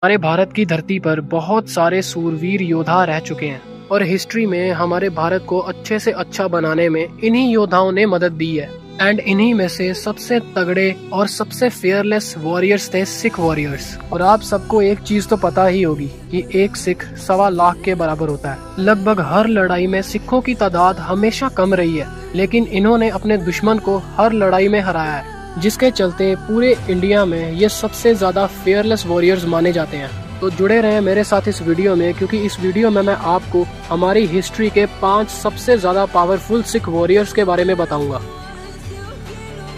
हमारे भारत की धरती पर बहुत सारे सूरवीर योद्धा रह चुके हैं और हिस्ट्री में हमारे भारत को अच्छे से अच्छा बनाने में इन्हीं योद्धाओं ने मदद दी है। एंड इन्हीं में से सबसे तगड़े और सबसे फेयरलेस वॉरियर्स थे सिख वॉरियर्स। और आप सबको एक चीज तो पता ही होगी कि एक सिख 1.25 लाख के बराबर होता है। लगभग हर लड़ाई में सिखों की तादाद हमेशा कम रही है, लेकिन इन्होंने अपने दुश्मन को हर लड़ाई में हराया है, जिसके चलते पूरे इंडिया में ये सबसे ज्यादा फेयरलेस वॉरियर्स माने जाते हैं। तो जुड़े रहें मेरे साथ इस वीडियो में, क्योंकि इस वीडियो में मैं आपको हमारी हिस्ट्री के 5 सबसे ज्यादा पावरफुल सिख वॉरियर्स के बारे में बताऊंगा।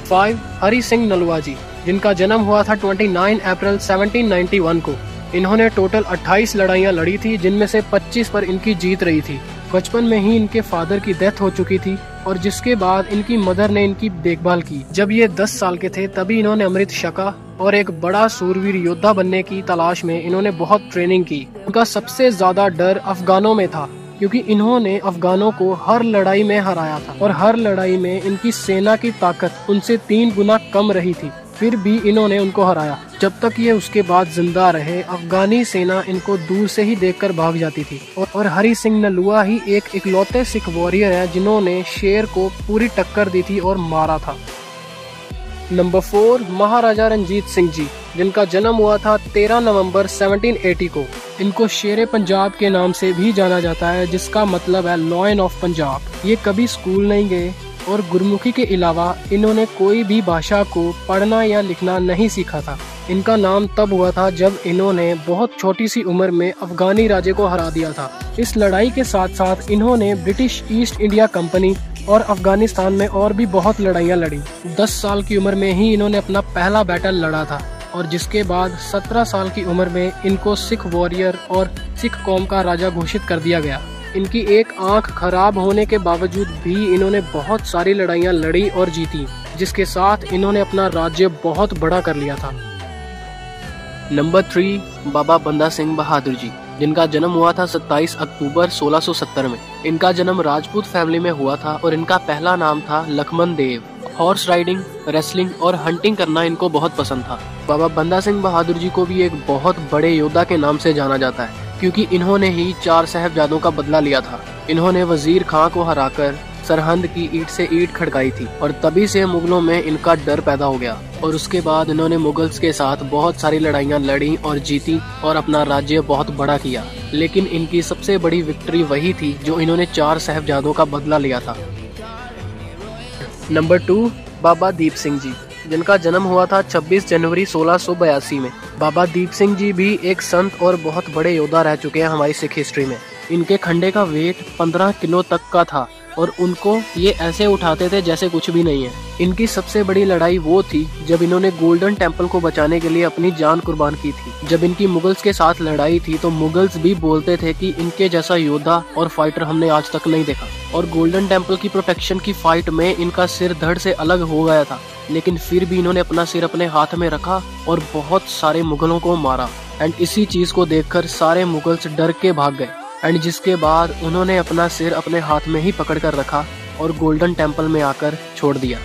5. हरि सिंह नलवा जी, जिनका जन्म हुआ था 29 अप्रैल 1791 को। इन्होंने टोटल 28 लड़ाइयाँ लड़ी थी, जिनमें से 25 पर इनकी जीत रही थी। बचपन में ही इनके फादर की डेथ हो चुकी थी और जिसके बाद इनकी मदर ने इनकी देखभाल की। जब ये 10 साल के थे तभी इन्होंने अमृत छका और एक बड़ा सूरवीर योद्धा बनने की तलाश में इन्होंने बहुत ट्रेनिंग की। उनका सबसे ज्यादा डर अफगानों में था, क्योंकि इन्होंने अफगानों को हर लड़ाई में हराया था और हर लड़ाई में इनकी सेना की ताकत उनसे 3 गुना कम रही थी। फिर भी इन्होंने उनको हराया। जब तक ये उसके बाद जिंदा रहे, अफगानी सेना इनको दूर से ही देखकर भाग जाती थी। और हरि सिंह नलवा ही एक इकलौते सिख वॉरियर है जिन्होंने शेर को पूरी टक्कर दी थी और मारा था। नंबर 4. महाराजा रंजीत सिंह जी, जिनका जन्म हुआ था 13 नवंबर 1780 को। इनको शेरे पंजाब के नाम से भी जाना जाता है, जिसका मतलब है लॉयन ऑफ पंजाब। ये कभी स्कूल नहीं गए और गुरमुखी के अलावा इन्होंने कोई भी भाषा को पढ़ना या लिखना नहीं सीखा था। इनका नाम तब हुआ था जब इन्होंने बहुत छोटी सी उम्र में अफगानी राजे को हरा दिया था। इस लड़ाई के साथ साथ इन्होंने ब्रिटिश ईस्ट इंडिया कंपनी और अफगानिस्तान में और भी बहुत लड़ाइयाँ लड़ी। 10 साल की उम्र में ही इन्होंने अपना पहला बैटल लड़ा था और जिसके बाद 17 साल की उम्र में इनको सिख वॉरियर और सिख कौम का राजा घोषित कर दिया गया। इनकी एक आंख खराब होने के बावजूद भी इन्होंने बहुत सारी लड़ाइयाँ लड़ी और जीती, जिसके साथ इन्होंने अपना राज्य बहुत बड़ा कर लिया था। नंबर 3. बाबा बंदा सिंह बहादुर जी, जिनका जन्म हुआ था 27 अक्टूबर 1670 में। इनका जन्म राजपूत फैमिली में हुआ था और इनका पहला नाम था लक्ष्मण देव। हॉर्स राइडिंग, रेसलिंग और हंटिंग करना इनको बहुत पसंद था। बाबा बंदा सिंह बहादुर जी को भी एक बहुत बड़े योद्धा के नाम से जाना जाता है, क्योंकि इन्होंने ही 4 साहिबजादों का बदला लिया था। इन्होंने वजीर खां को हराकर सरहंद की ईंट से ईंट खड़काई थी और तभी से मुगलों में इनका डर पैदा हो गया। और उसके बाद इन्होंने मुगल्स के साथ बहुत सारी लड़ाइयाँ लड़ी और जीती और अपना राज्य बहुत बड़ा किया। लेकिन इनकी सबसे बड़ी विक्ट्री वही थी जो इन्होंने 4 साहिबजादों का बदला लिया था। नंबर 2. बाबा दीप सिंह जी, जिनका जन्म हुआ था 26 जनवरी 1682 में। बाबा दीप सिंह जी भी एक संत और बहुत बड़े योद्धा रह चुके हैं हमारी सिख हिस्ट्री में। इनके खंडे का वेट 15 किलो तक का था और उनको ये ऐसे उठाते थे जैसे कुछ भी नहीं है। इनकी सबसे बड़ी लड़ाई वो थी जब इन्होंने गोल्डन टेम्पल को बचाने के लिए अपनी जान कुर्बान की थी। जब इनकी मुगल्स के साथ लड़ाई थी तो मुगल्स भी बोलते थे कि इनके जैसा योद्धा और फाइटर हमने आज तक नहीं देखा। और गोल्डन टेम्पल की प्रोटेक्शन की फाइट में इनका सिर धड़ से अलग हो गया था, लेकिन फिर भी इन्होंने अपना सिर अपने हाथ में रखा और बहुत सारे मुगलों को मारा। एंड इसी चीज को देखकर सारे मुगल्स डर के भाग गए। एंड जिसके बाद उन्होंने अपना सिर अपने हाथ में ही पकड़ कर रखा और गोल्डन टेम्पल में आकर छोड़ दिया।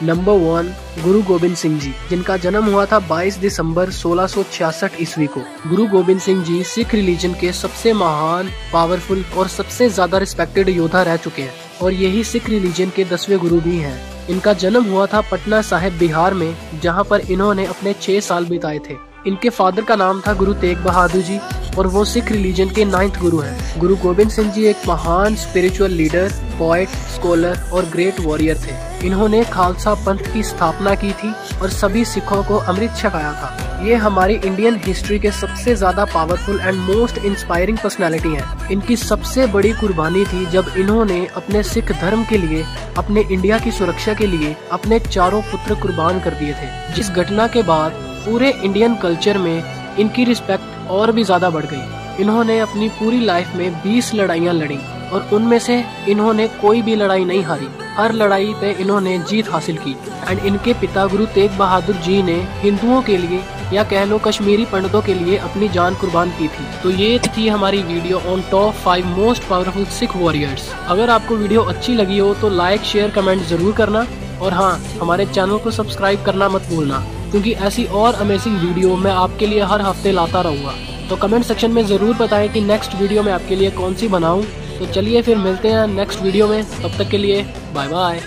नंबर 1. गुरु गोबिंद सिंह जी, जिनका जन्म हुआ था 22 दिसंबर 1666 ईस्वी को। गुरु गोबिंद सिंह जी सिख रिलीजन के सबसे महान, पावरफुल और सबसे ज्यादा रिस्पेक्टेड योद्धा रह चुके हैं और यही सिख रिलीजन के 10वें गुरु भी हैं। इनका जन्म हुआ था पटना साहिब बिहार में, जहाँ पर इन्होंने अपने 6 साल बिताए थे। इनके फादर का नाम था गुरु तेग बहादुर जी और वो सिख रिलीजन के 9th गुरु हैं। गुरु गोबिंद सिंह जी एक महान स्पिरिचुअल लीडर, पोएट, स्कॉलर और ग्रेट वॉरियर थे। इन्होंने खालसा पंथ की स्थापना की थी और सभी सिखों को अमृत छकाया था। ये हमारी इंडियन हिस्ट्री के सबसे ज्यादा powerful and most inspiring personality हैं। इनकी सबसे बड़ी कुर्बानी थी जब इन्होंने अपने सिख धर्म के लिए, अपने इंडिया की सुरक्षा के लिए अपने 4 पुत्र कुर्बान कर दिए थे, जिस घटना के बाद पूरे इंडियन कल्चर में इनकी रिस्पेक्ट और भी ज्यादा बढ़ गई। इन्होंने अपनी पूरी लाइफ में 20 लड़ाइयाँ लड़ी और उनमें से इन्होंने कोई भी लड़ाई नहीं हारी। हर लड़ाई पे इन्होंने जीत हासिल की। एंड इनके पिता गुरु तेग बहादुर जी ने हिंदुओं के लिए या कह लो कश्मीरी पंडितों के लिए अपनी जान कुर्बान की थी। तो ये थी हमारी video on top 5 most powerful Sikh warriors. अगर आपको वीडियो अच्छी लगी हो तो लाइक, शेयर, कमेंट जरूर करना और हाँ, हमारे चैनल को सब्सक्राइब करना मत भूलना। क्योंकि ऐसी और अमेजिंग वीडियो मैं आपके लिए हर हफ्ते लाता रहूँगा। तो कमेंट सेक्शन में ज़रूर बताएं कि नेक्स्ट वीडियो मैं आपके लिए कौन सी बनाऊँ। तो चलिए फिर मिलते हैं नेक्स्ट वीडियो में, तब तक के लिए बाय बाय।